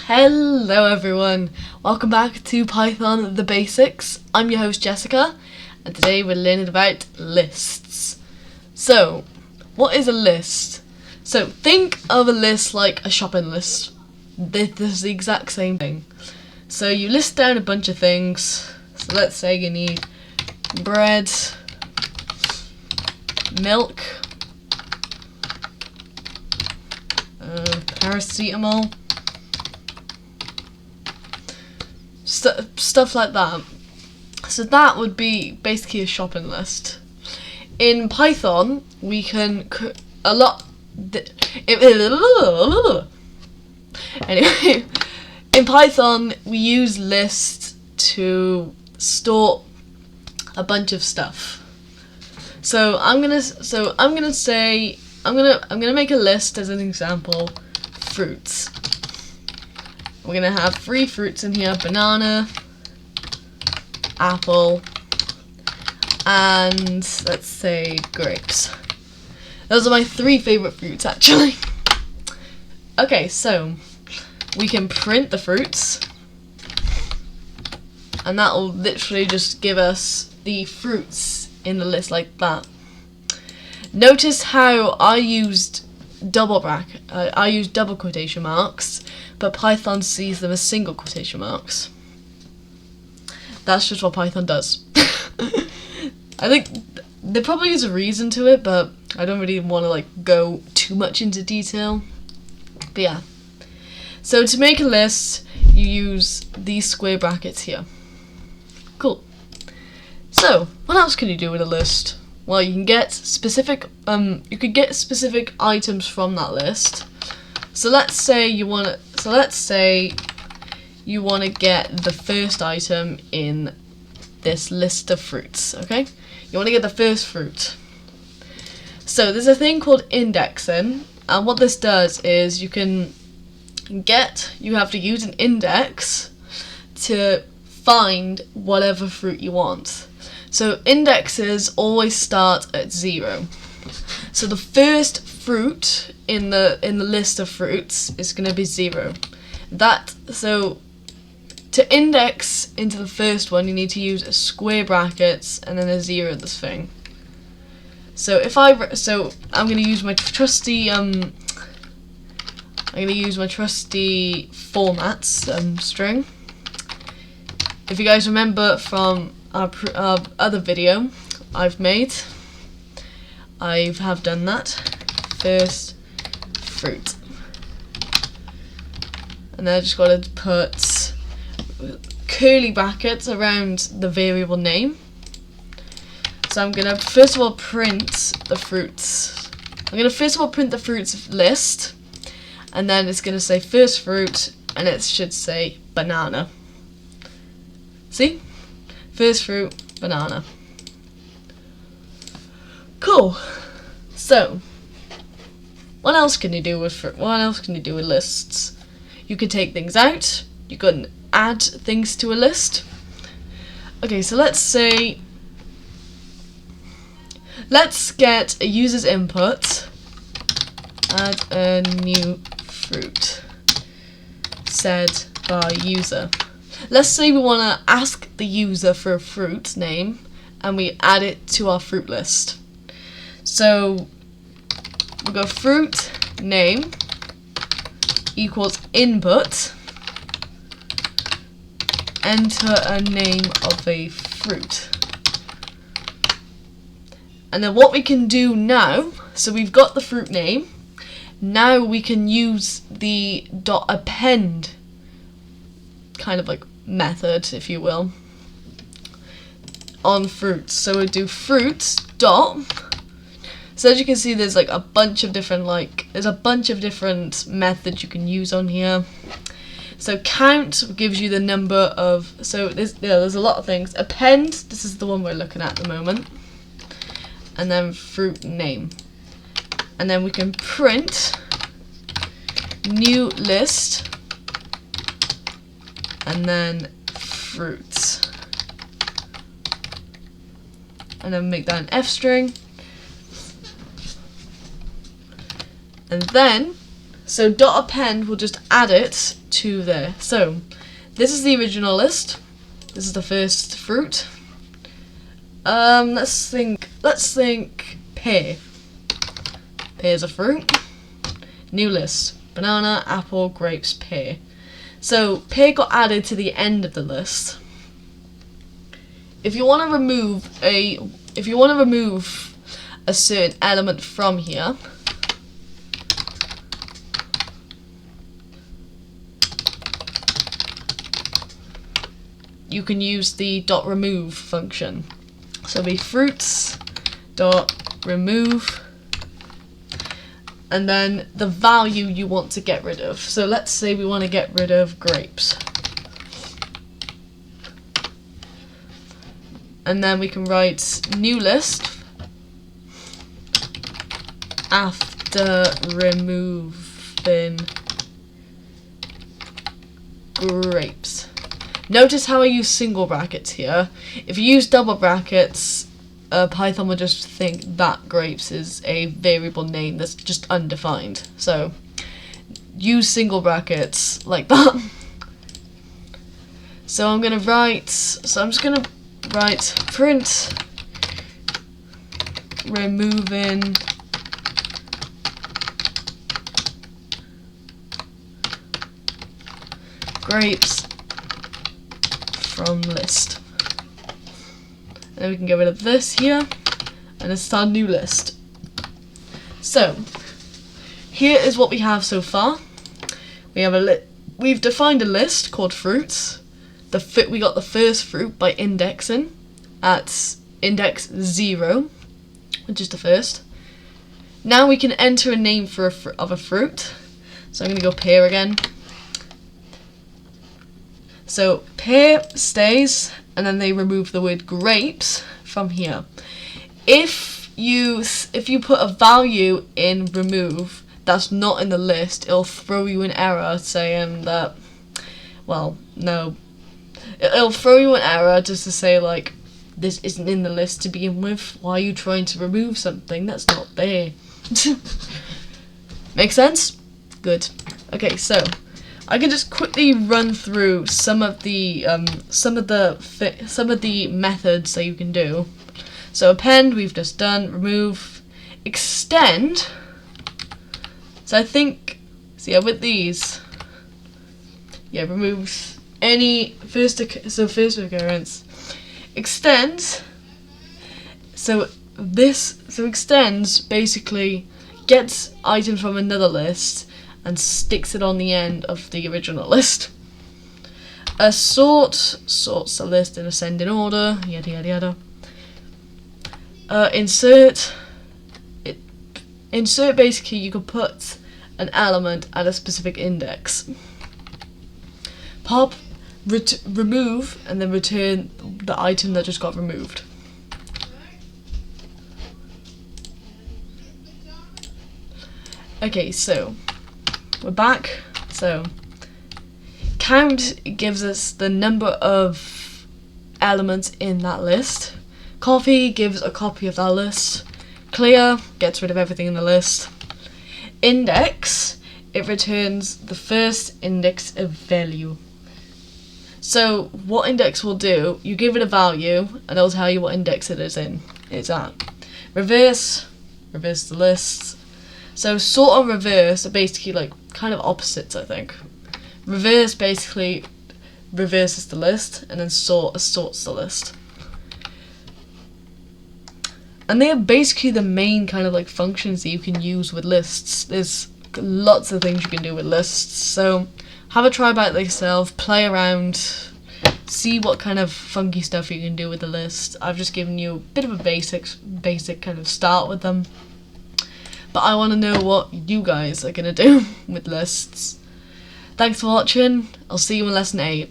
Hello everyone, welcome back to Python The Basics. I'm your host Jessica, and today we're learning about lists. So, what is a list? So, think of a list like a shopping list. This is the exact same thing. So you list down a bunch of things. So let's say you need bread, milk, paracetamol, stuff like that. So that would be basically a shopping list. In Python, we can anyway, in Python we use lists to store a bunch of stuff. So I'm gonna make a list as an example. Fruits. We're gonna have 3 fruits in here: banana, apple, and let's say grapes. Those are my 3 favorite fruits, actually. Okay, so we can print the fruits, and that will literally just give us the fruits in the list like that. Notice how I used double quotation marks, but Python sees them as single quotation marks. That's just what Python does. I think there probably is a reason to it, but I don't really want to go too much into detail. But yeah. So to make a list, you use these square brackets here. Cool. So what else can you do with a list? Well, you can get specific items from that list. So let's say you want to get the first item in this list of fruits, okay? You want to get the first fruit. So there's a thing called indexing, and what this does is you have to use an index to find whatever fruit you want. So indexes always start at 0. So the first fruit in the list of fruits is going to be 0. So to index into the first one, you need to use a square brackets and then a 0 at this thing. So I'm going to use my trusty formats string. If you guys remember from our other video I've made, I have done that. First fruit. And then I just got to put curly brackets around the variable name. So I'm going to first of all print the fruits. I'm going to first of all print the fruits list, and then it's going to say first fruit, and it should say banana. See? First fruit, banana. Cool. So, what else can you do with lists? You can take things out. You can add things to a list. Okay, so let's get a user's input. Add a new fruit. Said by user. Let's say we want to ask the user for a fruit name, and we add it to our fruit list. So we'll go fruit name equals input, enter a name of a fruit. And then what we can do now, so we've got the fruit name, now we can use the .append kind of method, if you will, on fruits. So we do fruits dot. So as you can see, there's a bunch of different methods you can use on here. So count gives you the number of. So there's a lot of things. Append. This is the one we're looking at the moment. And then fruit name. And then we can print new list. And then fruits. And then make that an F string. And then So dot append will just add it to there. So this is the original list. This is the first fruit. Let's think pear. Pear's a fruit. New list. Banana, apple, grapes, pear. So pear got added to the end of the list. If you want to remove a certain element from here, you can use the dot remove function. So it'll be fruits dot remove, and then the value you want to get rid of. So let's say we want to get rid of grapes. And then we can write new list after removing grapes. Notice how I use single brackets here. If you use double brackets, Python will just think that grapes is a variable name that's just undefined. So use single brackets like that. So I'm just gonna write print removing grapes from list. And then we can get rid of this here, and then start a new list. So here is what we have so far. We have we've defined a list called fruits. We got the first fruit by indexing at index 0, which is the first. Now we can enter a name for of a fruit. So I'm going to go pear again. So pear stays, and then they remove the word grapes from here. If you put a value in remove that's not in the list, it'll throw you an error saying that, well, no. It'll throw you an error just to say, like, this isn't in the list to begin with. Why are you trying to remove something that's not there? Make sense? Good. Okay, so I can just quickly run through some of the methods that you can do. So append we've just done, remove, extend. So I think, so yeah, with these, yeah, removes any first occurrence. Extends. So extends basically gets items from another list and sticks it on the end of the original list. A sorts the list in ascending order, yada yada yada. Insert basically you could put an element at a specific index. Pop, remove, and then return the item that just got removed. Okay, so we're back. So count gives us the number of elements in that list. Copy gives a copy of that list. Clear gets rid of everything in the list. Index, it returns the first index of value. So what index will do, you give it a value and it'll tell you what index it is in. It's at. Reverse the list. So sort and reverse are basically like kind of opposites, I think. Reverse basically reverses the list, and then sort sorts the list. And they are basically the main kind of like functions that you can use with lists. There's lots of things you can do with lists. So have a try about it yourself, play around, see what kind of funky stuff you can do with the list. I've just given you a bit of a basic kind of start with them. But I want to know what you guys are going to do with lists. Thanks for watching. I'll see you in lesson 8.